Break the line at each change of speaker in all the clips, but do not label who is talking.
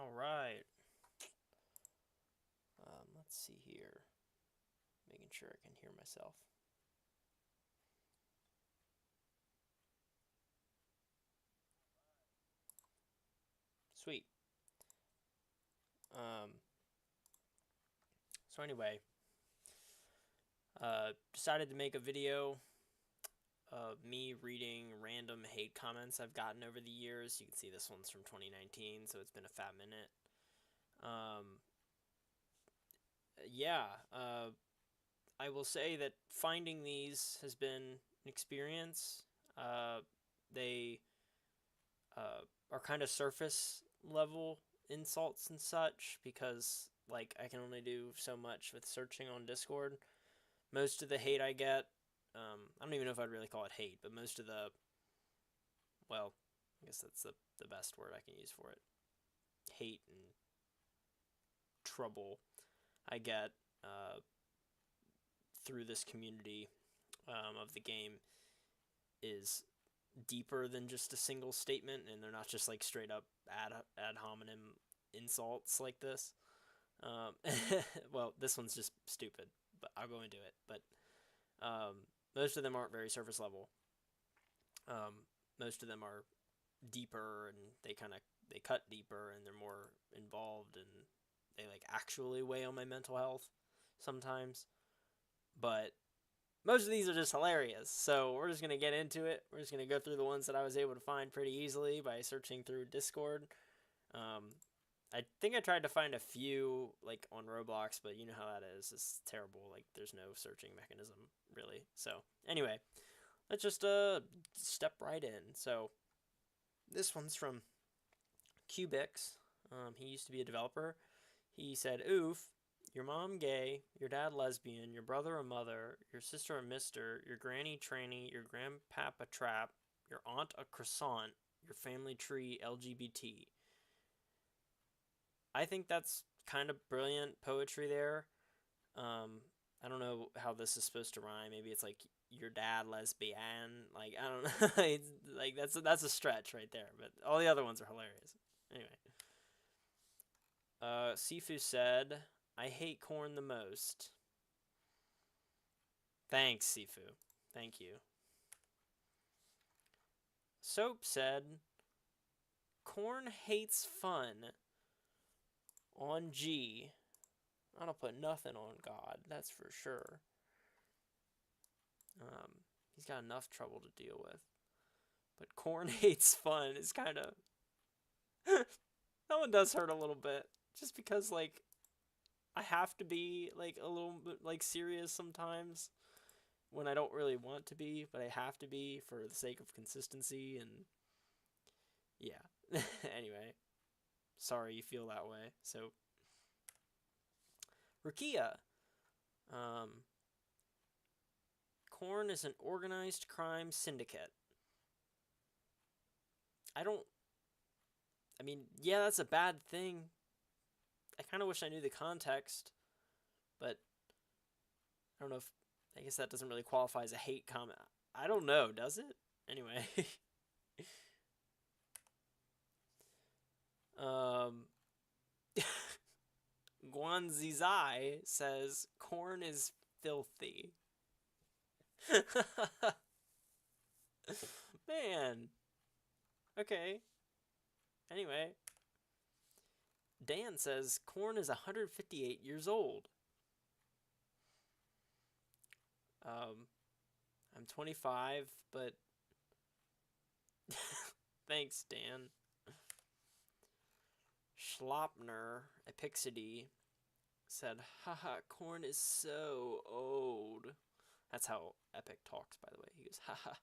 All right. Let's see here. Making sure I can hear myself. Sweet. Um, so anyway, decided to make a video of me reading random hate comments I've gotten over the years. You can see this one's from 2019, so it's been a fat minute. Um, yeah, I will say that finding these has been an experience. They are kind of surface level insults and such because like I can only do so much with searching on Discord. Most of the hate I get, I don't even know if I'd really call it hate, but most of the, well, I guess that's the best word I can use for it. Hate and trouble I get through this community of the game is deeper than just a single statement, and they're not just like straight up ad hominem insults like this. Well, this one's just stupid, but I'll go into it. But most of them aren't very surface level. Most of them are deeper, and they cut deeper, and they're more involved, and they like actually weigh on my mental health sometimes. But most of these are just hilarious. So we're just gonna get into it. We're just gonna go through the ones that I was able to find pretty easily by searching through Discord. Um, I think I tried to find a few like on Roblox, but you know how that is. It's terrible. Like there's no searching mechanism really. So anyway, let's just step right in. So this one's from Cubix. He used to be a developer. He said, "Oof, your mom gay, your dad lesbian, your brother a mother, your sister a mister, your granny tranny, your grandpap a trap, your aunt a croissant, your family tree LGBT." I think that's kind of brilliant poetry there. I don't know how this is supposed to rhyme. Maybe it's like your dad lesbian. Like I don't know. It's, like that's a stretch right there. But all the other ones are hilarious. Anyway, Sifu said, "I hate corn the most." Thanks, Sifu. Thank you. Soap said, "Corn hates fun on G. I don't put nothing on God, that's for sure. He's got enough trouble to deal with. But corn hates fun is kind of that one does hurt a little bit, just because like I have to be like a little bit like serious sometimes when I don't really want to be, but I have to be for the sake of consistency and yeah. Anyway, sorry you feel that way. So Rukia, um, corn is an organized crime syndicate. I don't. I mean, yeah, that's a bad thing. I kind of wish I knew the context, but I don't know if. I guess that doesn't really qualify as a hate comment. I don't know, does it? Anyway. um. Guanzizai says corn is filthy. Man. Okay. Anyway, Dan says corn is 158 years old. I'm 25, but thanks, Dan. Schlopner Epixity said, "Haha, corn is so old." That's how Epic talks, by the way. He goes, "Haha,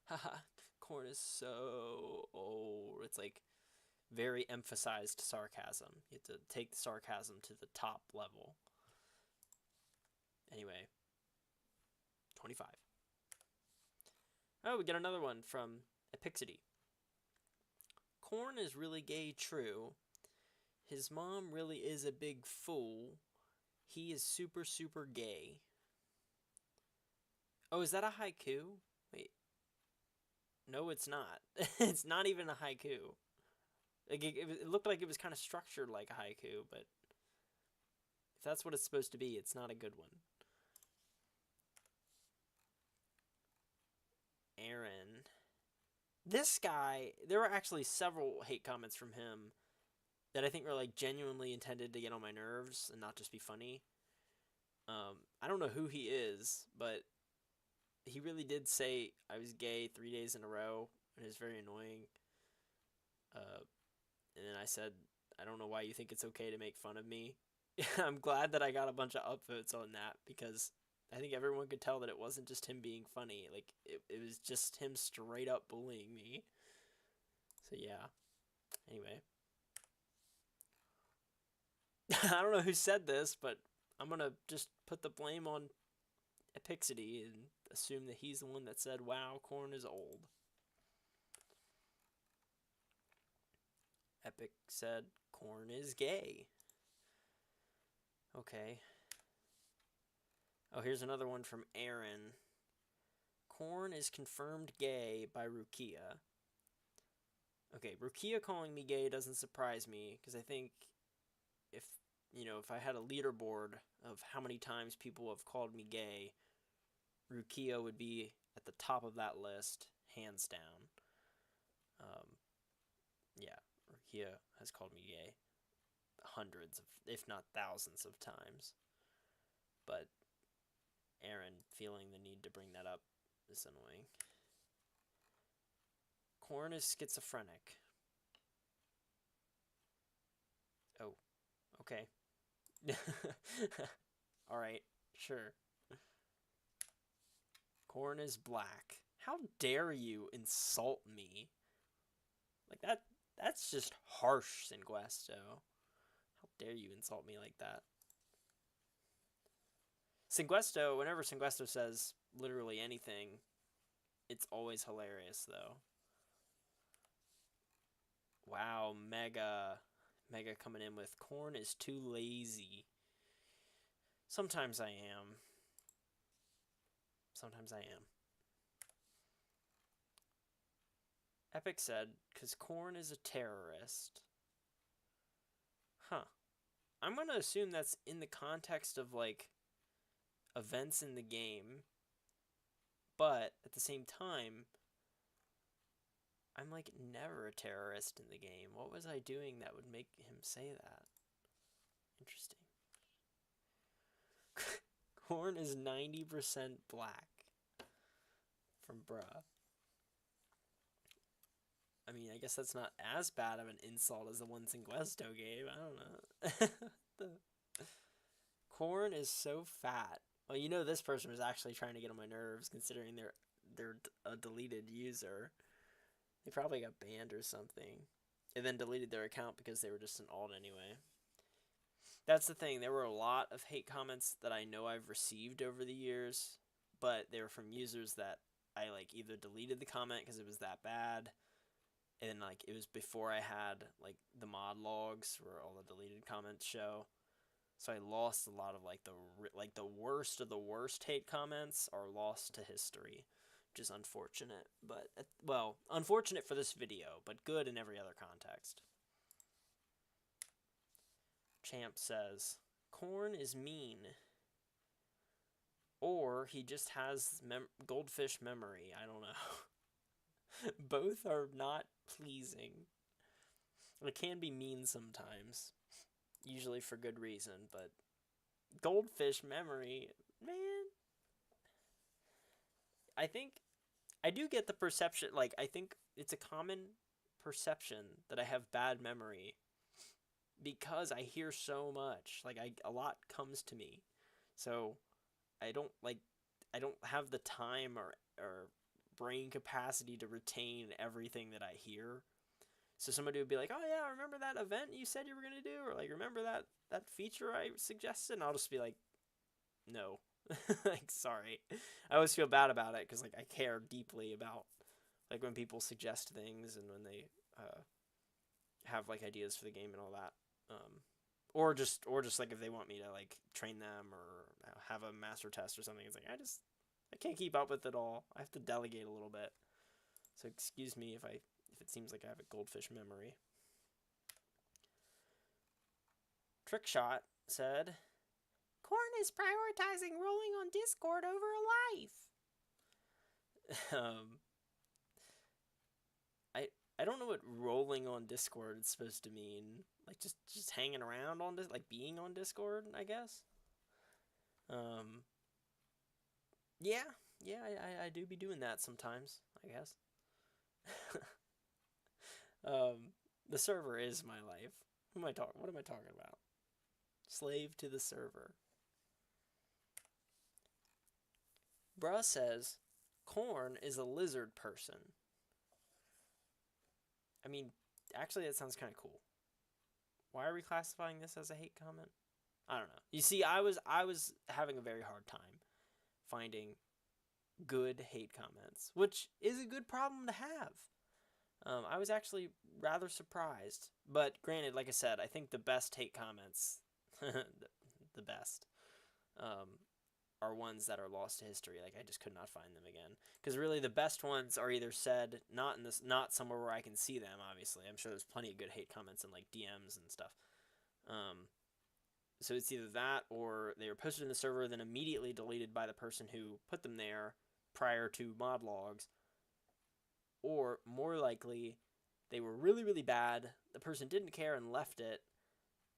haha, corn is so old." It's like very emphasized sarcasm. You have to take the sarcasm to the top level. Anyway, 25. Oh, we get another one from Epixity. Corn is really gay, true. His mom really is a big fool. He is super, super gay. Oh, is that a haiku? Wait. No, it's not. It's not even a haiku. Like it looked like it was kind of structured like a haiku, but if that's what it's supposed to be, it's not a good one. Aaron. This guy, there were actually several hate comments from him that I think were like genuinely intended to get on my nerves and not just be funny. I don't know who he is, but he really did say I was gay 3 days in a row, and it was very annoying. And then I said, I don't know why you think it's okay to make fun of me. I'm glad that I got a bunch of upvotes on that because I think everyone could tell that it wasn't just him being funny. Like, it was just him straight up bullying me. So, yeah. Anyway. I don't know who said this, but I'm going to just put the blame on Epixity and assume that he's the one that said, wow, corn is old. Epic said, corn is gay. Okay. Oh, here's another one from Aaron. Corn is confirmed gay by Rukia. Okay, Rukia calling me gay doesn't surprise me, because I think if I had a leaderboard of how many times people have called me gay, Rukia would be at the top of that list, hands down. Yeah, Rukia has called me gay hundreds of, if not thousands of times. But Aaron feeling the need to bring that up is annoying. Corn is schizophrenic. Oh, okay. Alright, sure. Corn is black. How dare you insult me? Like, that's just harsh, Singuesto. How dare you insult me like that? Singuesto, whenever Singuesto says literally anything, it's always hilarious, though. Wow, Mega coming in with corn is too lazy. Sometimes I am. Sometimes I am. Epic said, because corn is a terrorist. Huh. I'm going to assume that's in the context of, like, events in the game. But, at the same time, I'm, like, never a terrorist in the game. What was I doing that would make him say that? Interesting. Corn is 90% black. From bruh. I mean, I guess that's not as bad of an insult as the one Singuesto gave. I don't know. Corn is so fat. Well, you know this person was actually trying to get on my nerves, considering they're a deleted user. They probably got banned or something, and then deleted their account because they were just an alt anyway. That's the thing. There were a lot of hate comments that I know I've received over the years, but they were from users that I like either deleted the comment because it was that bad, and like it was before I had like the mod logs where all the deleted comments show. So I lost a lot of like the worst of the worst hate comments are lost to history, which is unfortunate. But well, unfortunate for this video, but good in every other context. Champ says, corn is mean. Or he just has goldfish memory. I don't know. Both are not pleasing. It can be mean sometimes. Usually for good reason, but goldfish memory, man. I think I do get the perception, like, I think it's a common perception that I have bad memory because I hear so much. Like, a lot comes to me. So, I don't have the time or brain capacity to retain everything that I hear. So somebody would be like, oh yeah, remember that event you said you were going to do? Or like, remember that feature I suggested? And I'll just be like, no. Like, sorry. I always feel bad about it because like I care deeply about like when people suggest things and when they have like ideas for the game and all that. Or just like if they want me to like train them or have a master test or something. It's like I can't keep up with it all. I have to delegate a little bit. So excuse me if it seems like I have a goldfish memory. Trickshot said, Corn is prioritizing rolling on Discord over a life. I don't know what rolling on Discord is supposed to mean. Like just hanging around on this, like being on Discord, I guess. Um, yeah, yeah, I do be doing that sometimes, I guess. um, the server is my life. Who am I talking? What am I talking about? Slave to the server. Bruh says, Corn is a lizard person. I mean, actually, that sounds kind of cool. Why are we classifying this as a hate comment? I don't know. You see, I was having a very hard time finding good hate comments, which is a good problem to have. I was actually rather surprised, but granted, like I said, I think the best hate comments, the best, um, are ones that are lost to history. Like I just could not find them again, because really the best ones are either said not somewhere where I can see them. Obviously, I'm sure there's plenty of good hate comments in like DMs and stuff. So it's either that or they were posted in the server, then immediately deleted by the person who put them there prior to mod logs, or more likely, they were really, really bad. The person didn't care and left it,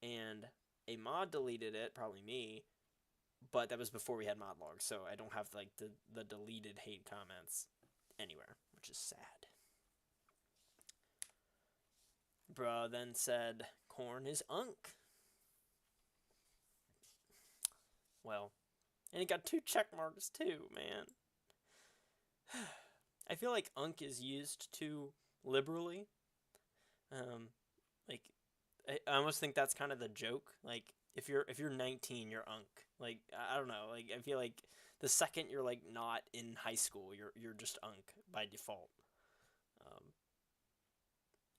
and a mod deleted it, probably me, but that was before we had mod logs, so I don't have like the deleted hate comments anywhere, which is sad. Bruh then said, Corn is unk. Well, and it got 2 check marks too, man. I feel like unk is used too liberally. Like I almost think that's kind of the joke. Like if you're 19, you're unk. Like I don't know. Like I feel like the second you're like not in high school, you're just unk by default.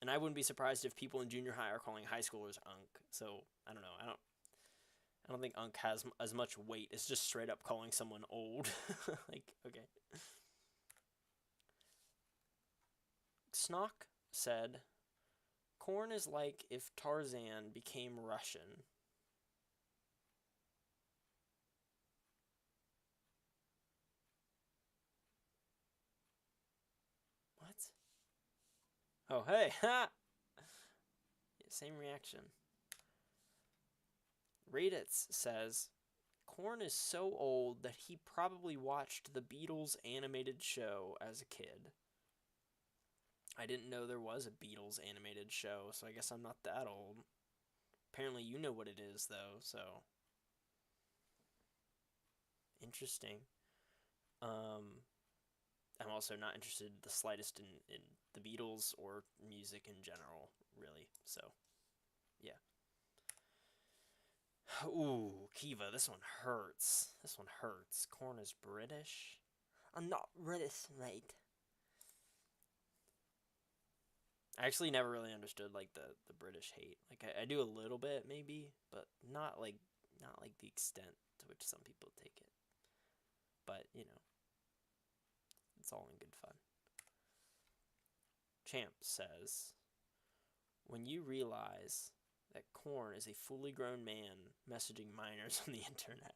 And I wouldn't be surprised if people in junior high are calling high schoolers unk. So I don't know. I don't think unk has as much weight as just straight up calling someone old. Like okay. Snock said, Corn is like if Tarzan became Russian. What? Oh, hey, ha! Yeah, same reaction. Raditz says, Corn is so old that he probably watched the Beatles animated show as a kid. I didn't know there was a Beatles animated show, so I guess I'm not that old. Apparently you know what it is, though, so... Interesting. I'm also not interested the slightest in the Beatles or music in general, really, so, yeah. Ooh, Kiva, this one hurts. This one hurts. Corn is British? I'm not British, mate. I actually never really understood like the British hate. Like I do a little bit maybe, but not like the extent to which some people take it. But you know, it's all in good fun. Champ says, when you realize that Corn is a fully grown man messaging minors on the internet.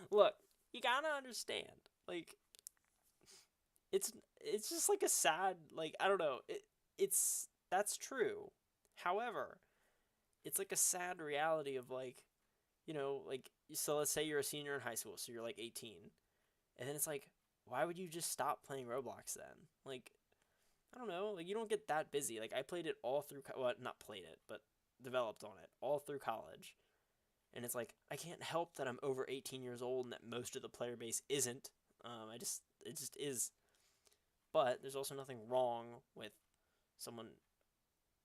Look, you gotta understand, like it's just like a sad, like I don't know, it's that's true. However, it's like a sad reality of like, you know, like so let's say you're a senior in high school, so you're like 18. And then it's like, why would you just stop playing Roblox then? Like I don't know, like you don't get that busy. Like I played it all through well, not played it, but developed on it all through college. And it's like I can't help that I'm over 18 years old and that most of the player base isn't. It just is. But there's also nothing wrong with someone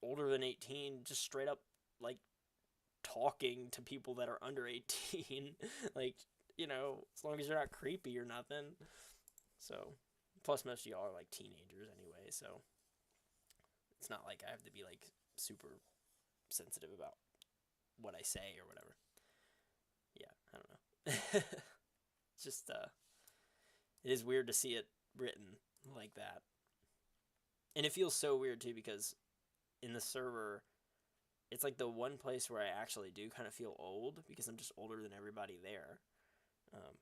older than 18 just straight up like talking to people that are under 18. Like, you know, as long as you're not creepy or nothing. So, plus most of y'all are like teenagers anyway, so it's not like I have to be like super sensitive about what I say or whatever. Yeah, I don't know. It's just it is weird to see it written like that. And it feels so weird too because in the server it's like the one place where I actually do kind of feel old because I'm just older than everybody there.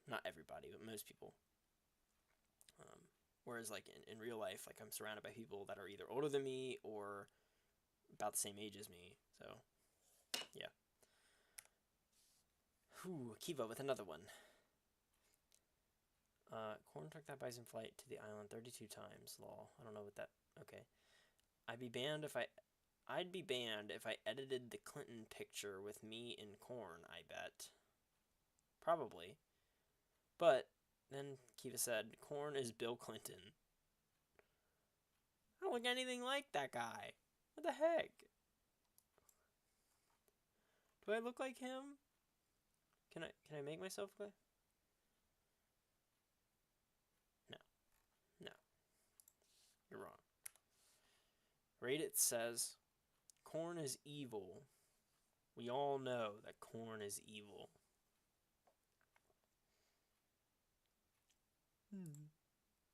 Not everybody, but most people. Um, Whereas like in real life, like I'm surrounded by people that are either older than me or about the same age as me. So yeah. Whew, Kiva with another one. Corn took that bison flight to the island 32 times. Lol. I don't know what that. Okay. I'd be banned if I. I'd be banned if I edited the Clinton picture with me in corn. I bet. Probably. But then Kiva said, "Corn is Bill Clinton." I don't look anything like that guy. What the heck? Do I look like him? Can I make myself look? No, no, you're wrong. Reddit says, "Corn is evil." We all know that corn is evil.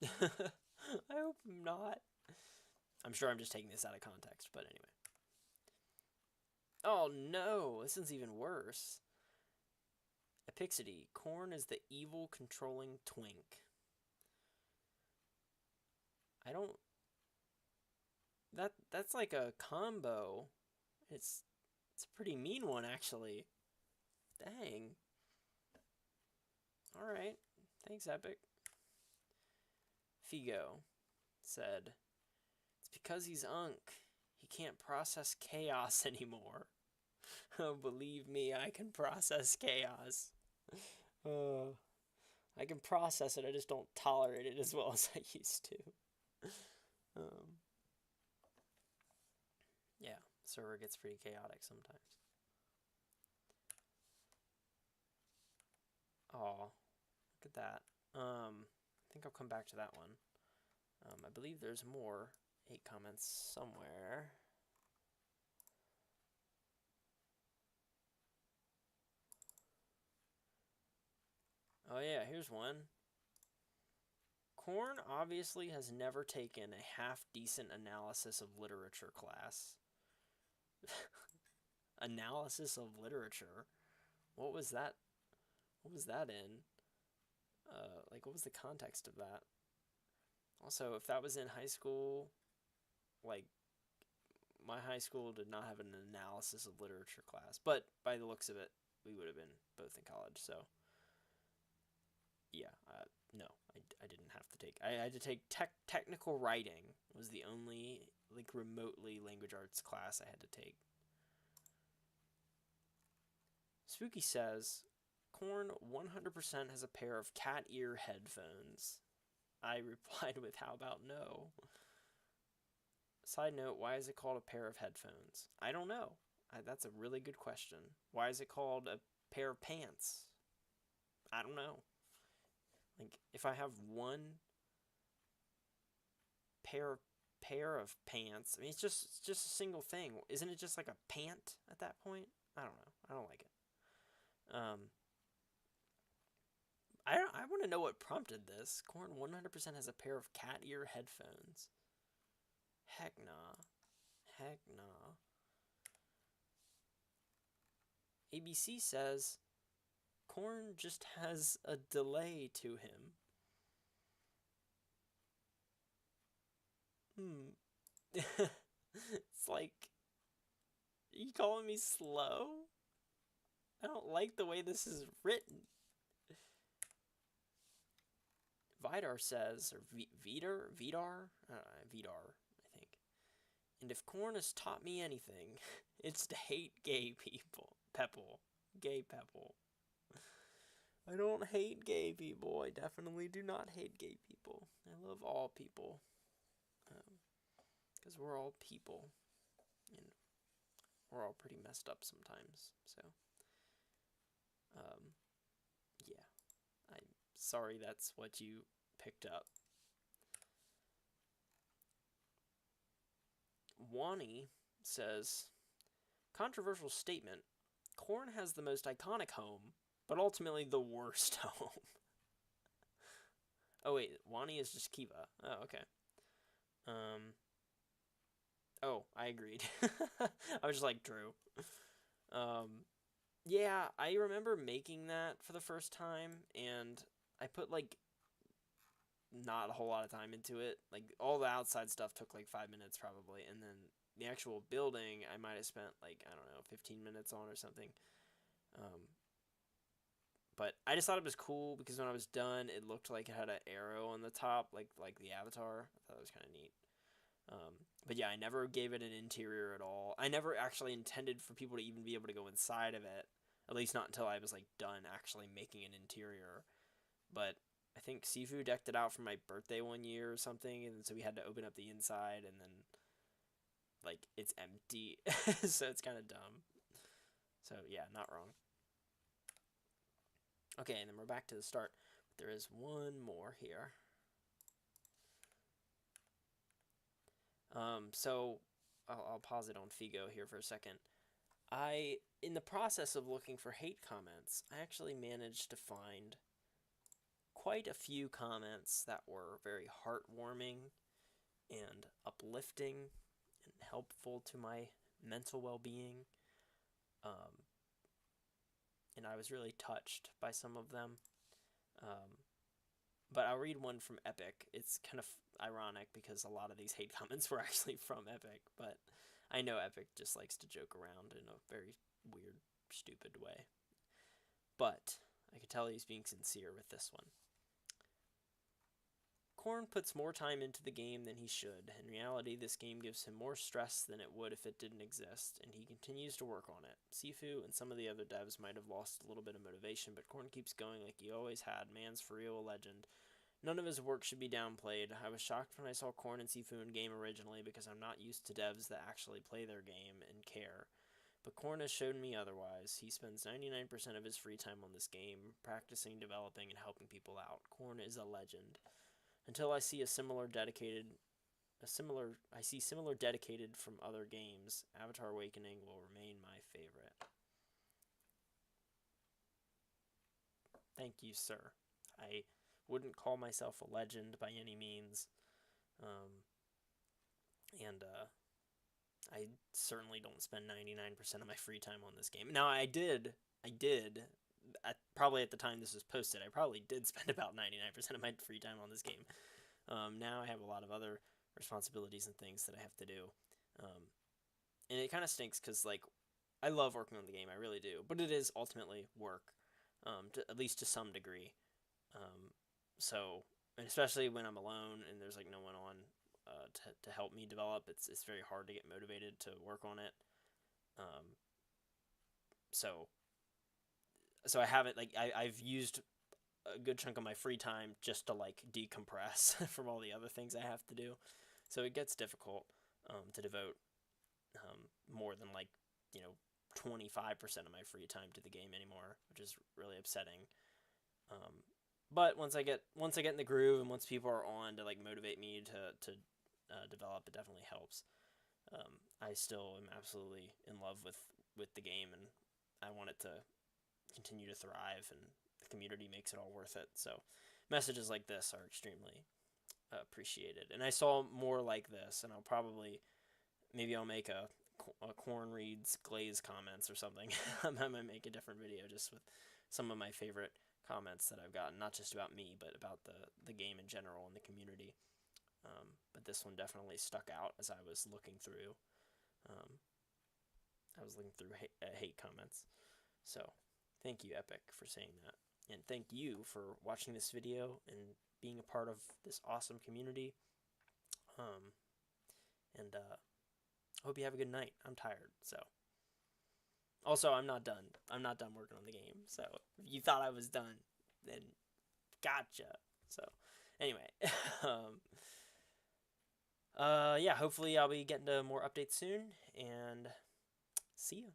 I hope I'm not. I'm sure I'm just taking this out of context, but anyway. Oh no, this one's even worse. Epixity, corn is the evil controlling twink. I don't. That's like a combo. It's a pretty mean one actually. Dang. All right. Thanks, Epic. Figo said, "It's because he's Unk. He can't process chaos anymore." Oh, believe me, I can process chaos. Uh, I can process it, I just don't tolerate it as well as I used to. Um, yeah, server gets pretty chaotic sometimes. Oh, look at that. I think I'll come back to that one. I believe there's more 8 comments somewhere. Oh yeah, here's one. Corn obviously has never taken a half-decent analysis of literature class. Analysis of literature? What was that? What was that in? Like, what was the context of that? Also, if that was in high school, like, my high school did not have an analysis of literature class. But by the looks of it, we would have been both in college, so yeah, no, I didn't have to take. I had to take technical writing was the only like remotely language arts class I had to take. Spooky says, "Corn 100% has a pair of cat ear headphones." I replied with, "How about no?" Side note, why is it called a pair of headphones? I don't know. That's a really good question. Why is it called a pair of pants? I don't know. Like, if I have one pair of pants, I mean, it's just a single thing. Isn't it just like a pant at that point? I don't know. I don't like it. I want to know what prompted this. Corn 100% has a pair of cat ear headphones. Heck nah. Heck nah. ABC says Corn just has a delay to him. It's like, you calling me slow? I don't like the way this is written. Vidar says, or Vidar, I think. And if Corn has taught me anything, it's to hate gay people. Gay Pepple. I don't hate gay people. I definitely do not hate gay people. I love all people. Because we're all people. And we're all pretty messed up sometimes. So, yeah. I'm sorry that's what you picked up. Wani says, controversial statement. Corn has the most iconic home, but ultimately the worst home. Oh wait, Wani is just Kiva. Oh, okay. Oh, I agreed. I was just like, Drew. Um, yeah, I remember making that for the first time, and I put like not a whole lot of time into it. Like all the outside stuff took like 5 minutes probably, and then the actual building I might have spent like I don't know 15 minutes on or something. Um, but I just thought it was cool because when I was done, it looked like it had an arrow on the top, like the avatar. I thought it was kind of neat. But yeah, I never gave it an interior at all. I never actually intended for people to even be able to go inside of it. At least not until I was like done actually making an interior. But I think Sifu decked it out for my birthday one year or something, and so we had to open up the inside, and then like it's empty, so it's kind of dumb. So yeah, not wrong. Okay, and then we're back to the start. There is one more here. So I'll pause it on Figo here for a second. In the process of looking for hate comments, I actually managed to find quite a few comments that were very heartwarming and uplifting and helpful to my mental well-being. Um, and I was really touched by some of them. Um, but I'll read one from Epic. It's kind of ironic because a lot of these hate comments were actually from Epic, but I know Epic just likes to joke around in a very weird, stupid way. But I could tell he's being sincere with this one. Korn puts more time into the game than he should. In reality, this game gives him more stress than it would if it didn't exist, and he continues to work on it. Sifu and some of the other devs might have lost a little bit of motivation, but Korn keeps going like he always had. Man's for real a legend. None of his work should be downplayed. I was shocked when I saw Korn and Sifu in game originally because I'm not used to devs that actually play their game and care. But Korn has shown me otherwise. He spends 99% of his free time on this game, practicing, developing, and helping people out. Korn is a legend. Until I see similar dedicated from other games, Avatar Awakening will remain my favorite. Thank you, sir. I wouldn't call myself a legend by any means, um, and I certainly don't spend 99% of my free time on this game. Now, I did, probably at the time this was posted, I probably did spend about 99% of my free time on this game. Now I have a lot of other responsibilities and things that I have to do. And it kind of stinks because, like, I love working on the game, I really do. But it is ultimately work, at least to some degree. Um, so, and especially when I'm alone and there's, like, no one on to help me develop, it's very hard to get motivated to work on it. Um, so, so I haven't, like, I've used a good chunk of my free time just to like decompress from all the other things I have to do. So it gets difficult to devote more than like 25% of my free time to the game anymore, which is really upsetting. But once I get in the groove and once people are on to like motivate me to develop, it definitely helps. I still am absolutely in love with the game, and I want it to continue to thrive, and the community makes it all worth it. So messages like this are extremely appreciated. And I saw more like this, and maybe I'll make a Corn Reads Glaze comments or something. I might make a different video just with some of my favorite comments that I've gotten, not just about me, but about the game in general and the community. But this one definitely stuck out as I was looking through. Hate comments. So thank you, Epic, for saying that. And thank you for watching this video and being a part of this awesome community. And hope you have a good night. I'm tired, so. Also, I'm not done. I'm not done working on the game. So if you thought I was done, then gotcha. So anyway, yeah, hopefully I'll be getting to more updates soon, and see ya.